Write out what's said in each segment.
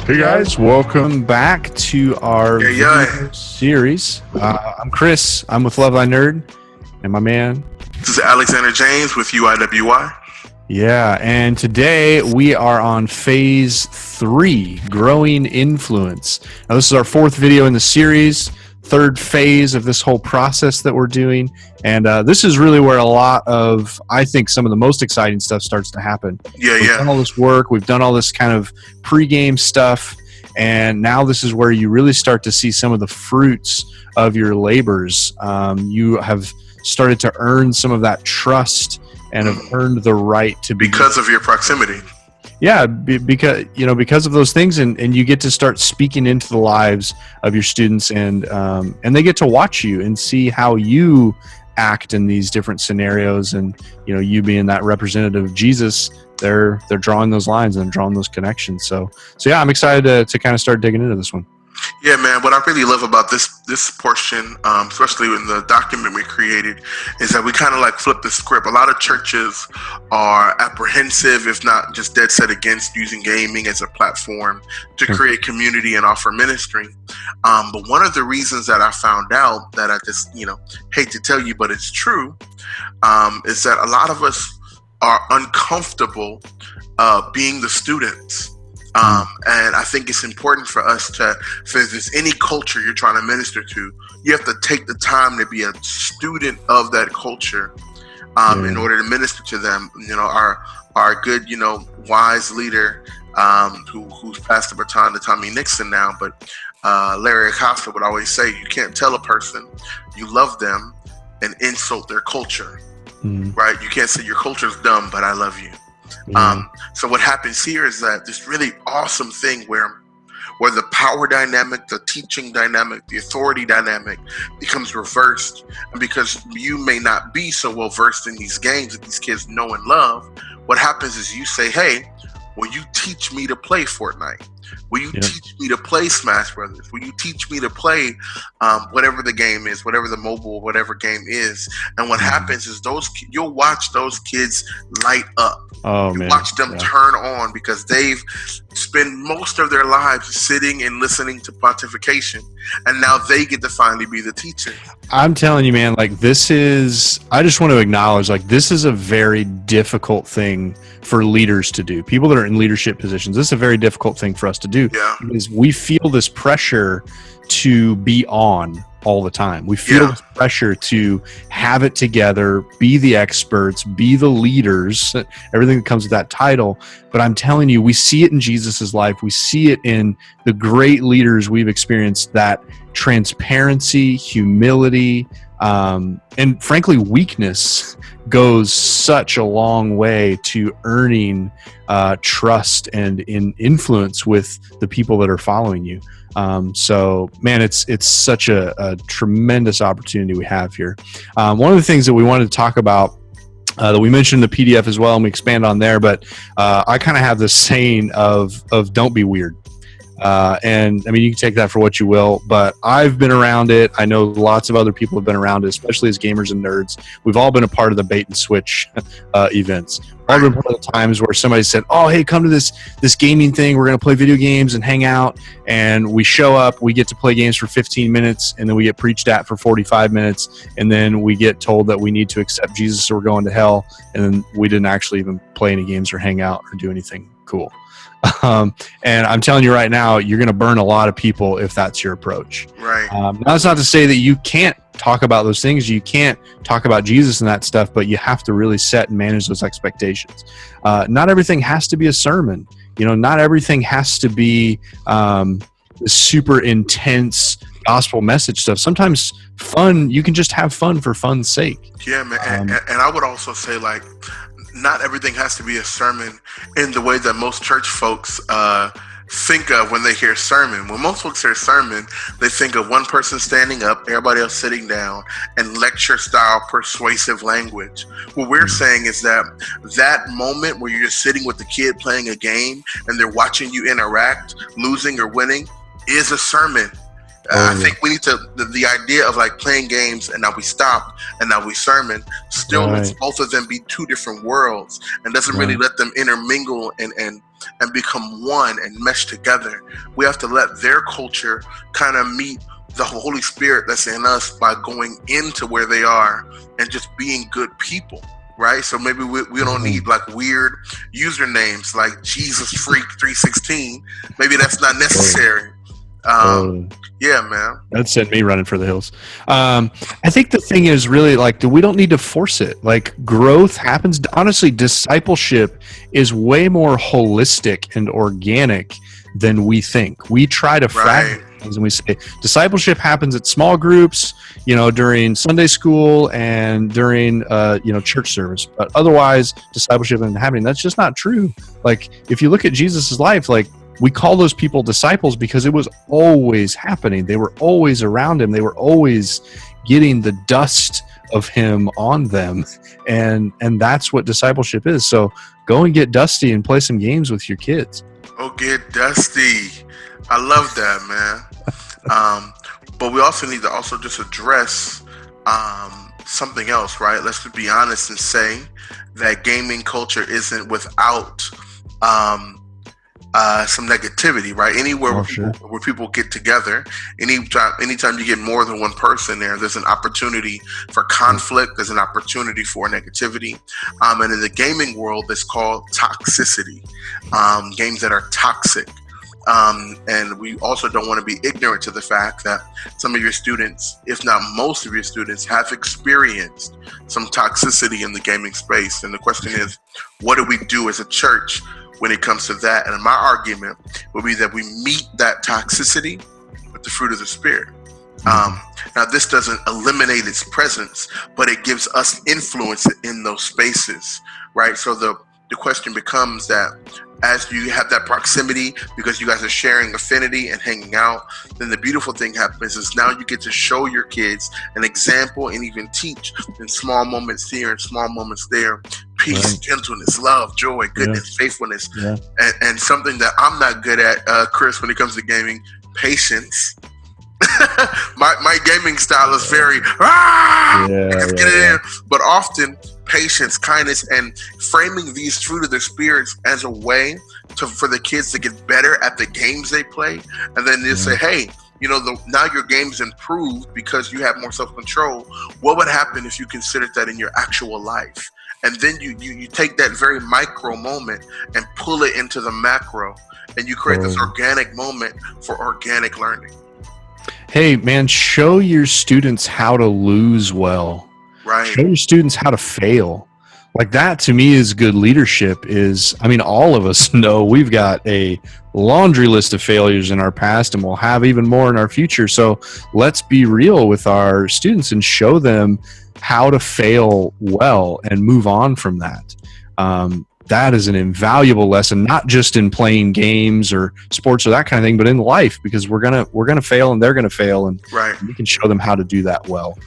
Hey guys, welcome back to our video series. I'm Chris. I'm with Love Thy Nerd, and my man. This is Alexander James with UYWI. Yeah, and today we are on phase 3, growing influence. Now, this is our 4th video in the series, 3rd phase of this whole process that we're doing. And this is really where a lot of, I think, some of the most exciting stuff starts to happen. We've done all this work. We've done all this kind of pregame stuff. And now this is where you really start to see some of the fruits of your labors. You have started to earn some of that trust and have earned the right to be. Because of your proximity. Yeah, because of those things, and you get to start speaking into the lives of your students, and they get to watch you and see how you act in these different scenarios, and you being that representative of Jesus, they're drawing those lines and drawing those connections. So yeah, I'm excited to kind of start digging into this one. Yeah, man, what I really love about this portion, especially in the document we created, is that we kind of like flip the script. A lot of churches are apprehensive, if not just dead set against using gaming as a platform to create community and offer ministry. But one of the reasons that I found out, that I just, hate to tell you, but it's true, is that a lot of us are uncomfortable being the students. And I think it's important for us to, if there's any culture you're trying to minister to, you have to take the time to be a student of that culture in order to minister to them. Our good, wise leader who's passed the baton to Tommy Nixon now, but Larry Acosta would always say, you can't tell a person you love them and insult their culture, right? You can't say your culture's dumb, but I love you. So what happens here is that this really awesome thing where the power dynamic, the teaching dynamic, the authority dynamic becomes reversed. And because you may not be so well versed in these games that these kids know and love, what happens is you say, hey, will you teach me to play Fortnite? Will you teach me to play Smash Brothers? Will you teach me to play whatever the game is, whatever the mobile, whatever game is? And what happens is you'll watch those kids light up. Oh, man. Watch them turn on, because they've spent most of their lives sitting and listening to pontification, and now they get to finally be the teacher. I'm telling you, man, I just want to acknowledge, this is a very difficult thing for leaders to do. People that are in leadership positions, this is a very difficult thing for us to do. Because we feel this pressure to be on all the time. We feel this pressure to have it together, be the experts, be the leaders, everything that comes with that title. But I'm telling you, we see it in Jesus's life. We see it in the great leaders we've experienced, that transparency, humility, and frankly, weakness goes such a long way to earning trust and influence with the people that are following you. So, man, it's such a tremendous opportunity we have here. One of the things that we wanted to talk about, that we mentioned in the PDF as well, and we expand on there, but I kind of have this saying of don't be weird. And I mean, you can take that for what you will, but I've been around it. I know lots of other people have been around it, especially as gamers and nerds. We've all been a part of the bait and switch events. I've been part of the times where somebody said, oh, hey, come to this gaming thing. We're going to play video games and hang out. And we show up, we get to play games for 15 minutes, and then we get preached at for 45 minutes. And then we get told that we need to accept Jesus or we're going to hell. And then we didn't actually even play any games or hang out or do anything cool. And I'm telling you right now, you're going to burn a lot of people if that's your approach. Right. Now, that's not to say that you can't talk about those things. You can't talk about Jesus and that stuff, but you have to really set and manage those expectations. Not everything has to be a sermon. Not everything has to be super intense gospel message stuff. Sometimes fun, you can just have fun for fun's sake. Yeah, man. And I would also say, not everything has to be a sermon in the way that most church folks think of when they hear sermon. When most folks hear sermon, they think of one person standing up, everybody else sitting down, and lecture style persuasive language. What we're saying is that moment where you're just sitting with the kid playing a game and they're watching you interact, losing or winning, is a sermon. I think we need to, the idea of like playing games and now we stop and now we sermon still lets both of them be two different worlds and doesn't really let them intermingle and become one and mesh together. We have to let their culture kind of meet the Holy Spirit that's in us by going into where they are and just being good people. Right, so maybe we don't need like weird usernames like Jesus Freak 316. Maybe that's not necessary. Yeah, man. That sent me running for the hills. I think the thing is really like we don't need to force it. Like growth happens. Honestly, discipleship is way more holistic and organic than we think. We try to fragment things and we say discipleship happens at small groups, during Sunday school and during church service, but otherwise discipleship isn't happening. That's just not true. Like if you look at Jesus's life, like we call those people disciples because it was always happening. They were always around him. They were always getting the dust of him on them, and that's what discipleship is. So go and get dusty and play some games with your kids. Oh, get dusty. I love that, man. But we also need to also just address something else, right? Let's just be honest and say that gaming culture isn't without some negativity, right? Anywhere where people get together, anytime you get more than one person there's an opportunity for conflict, there's an opportunity for negativity. And in the gaming world, it's called toxicity, games that are toxic. And we also don't want to be ignorant to the fact that some of your students, if not most of your students, have experienced some toxicity in the gaming space. And the question is, what do we do as a church when it comes to that? And my argument would be that we meet that toxicity with the fruit of the Spirit. Now, this doesn't eliminate its presence, but it gives us influence in those spaces, right? So the question becomes that as you have that proximity, because you guys are sharing affinity and hanging out, then the beautiful thing happens is now you get to show your kids an example and even teach in small moments here and small moments there, peace, gentleness, love, joy, goodness, faithfulness, and something that I'm not good at, Chris, when it comes to gaming, patience. my gaming style is very let's get it in, but often patience, kindness, and framing these fruit of the spirits as a way for the kids to get better at the games they play, and then they say, hey, now your game's improved because you have more self-control. What would happen if you considered that in your actual life? And then you take that very micro moment and pull it into the macro, and you create this organic moment for organic learning. Hey, man, show your students how to lose well. Right. Show your students how to fail. Like that, to me, is good leadership. All of us know we've got a laundry list of failures in our past, and we'll have even more in our future. So let's be real with our students and show them how to fail well and move on from that. That is an invaluable lesson, not just in playing games or sports or that kind of thing, but in life, because we're gonna fail and they're gonna fail, and we can show them how to do that well.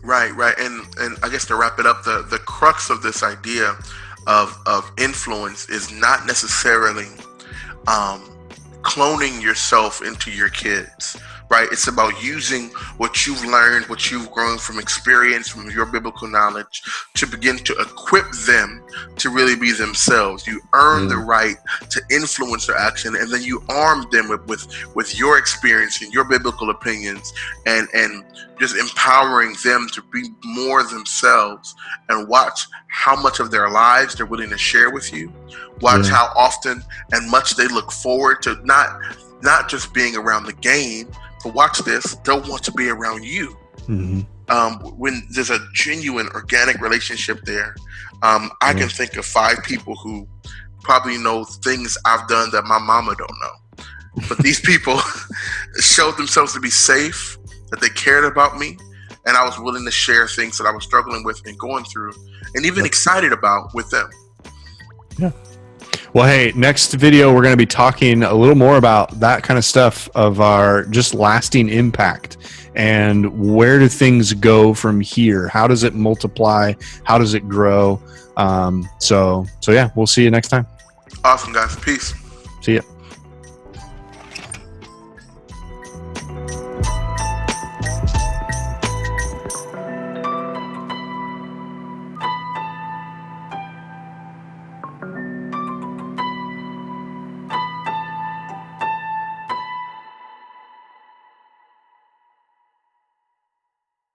Right. And I guess to wrap it up, the crux of this idea of influence is not necessarily cloning yourself into your kids, right? It's about using what you've learned, what you've grown from experience, from your biblical knowledge, to begin to equip them to really be themselves. You earn the right to influence their action, and then you arm them with your experience and your biblical opinions, and just empowering them to be more themselves. And watch how much of their lives they're willing to share with you. Watch how often and much they look forward to not just being around the game, but watch this, they'll want to be around you. When there's a genuine organic relationship there, I can think of 5 people who probably know things I've done that my mama don't know. But these people showed themselves to be safe, that they cared about me, and I was willing to share things that I was struggling with and going through, and even excited about with them. Yeah. Well, hey, next video, we're going to be talking a little more about that kind of stuff of our just lasting impact, and where do things go from here? How does it multiply? How does it grow? So yeah, we'll see you next time. Awesome, guys. Peace. See ya.